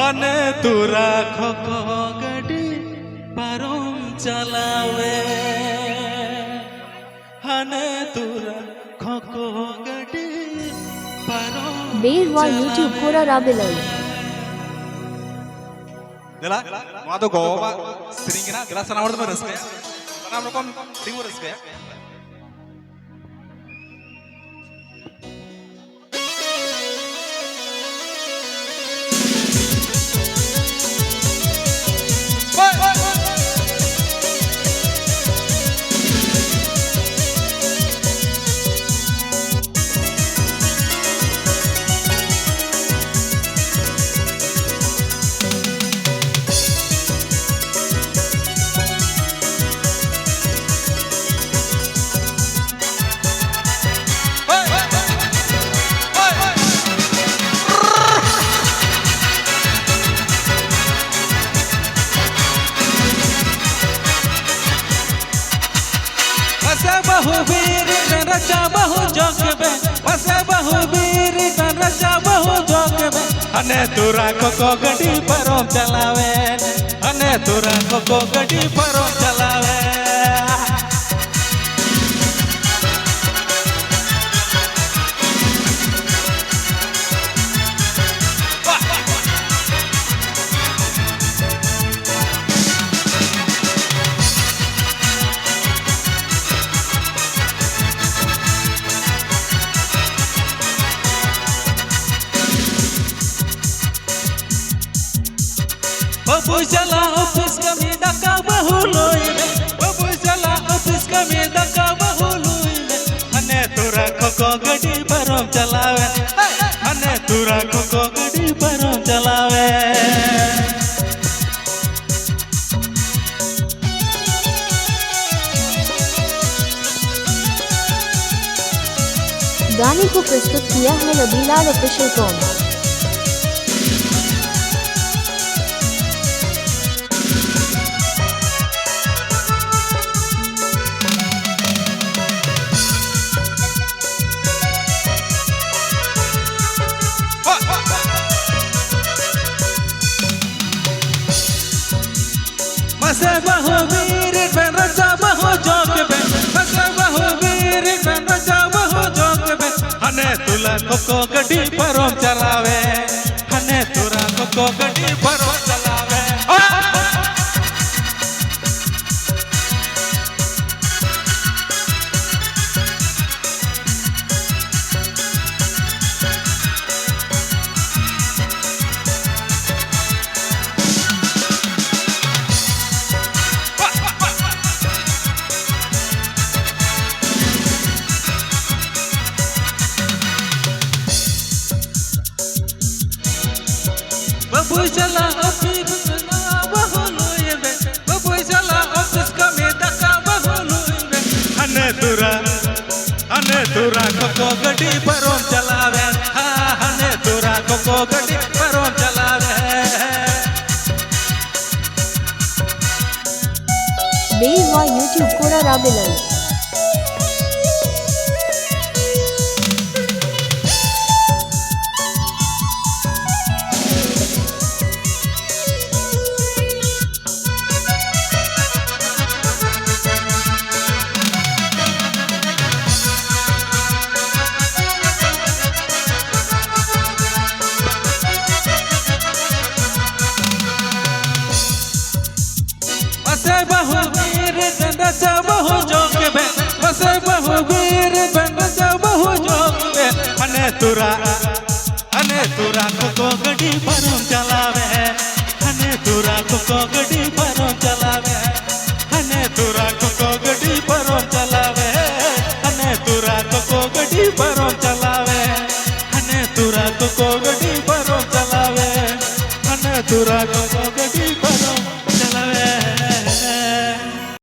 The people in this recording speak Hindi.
अने तुरा खोको गडी परम चलावे अने तुरा खोको गडी परम Beerwa YouTube Kora Rabilal. Dela, mau tuh goa sering kena dela senawar tuh beres ya. Karena mereka sering beres ya. बहुवीर रचा बहु जोग में वसे बहुवीर रचा बहु जोग में अने तुरा को गडी परों चलावे अने तुरा को गडी परों चलावे Babu jala office kami daka bahului me Babu jala office kami daka bahului me Ane tura koko gadi parom chalawe Ane tura koko gadi parom chalawe गाने को प्रस्तुत किया है नबीलाल ऑफिशियल कॉम। मसे बहुवीर बन रचा बहु जोग में मसे बहुवीर बन रचा बहु जोग में हने तुला कोको गडी परों चलावे हने तुरा कोको गडी परों चलावे Babu jala office na bahului me Babu jala office kami daka bahului me Ane tura koko gadi parom chalawe ha ane tura koko gadi parom chalawe Beerwa YouTube Kora Rabilal. मसे बहुवीर रचा बहु जोग में मसे बहुवीर रचा बहु जोग में अने तुरा कोको गडी परों चलावे अने तुरा कोको गडी परों चलावे अने तुरा कोको गडी परों चलावे अने तुरा कोको गडी परों चलावे अने तुरा कोको गडी परों चलावे अने तुरा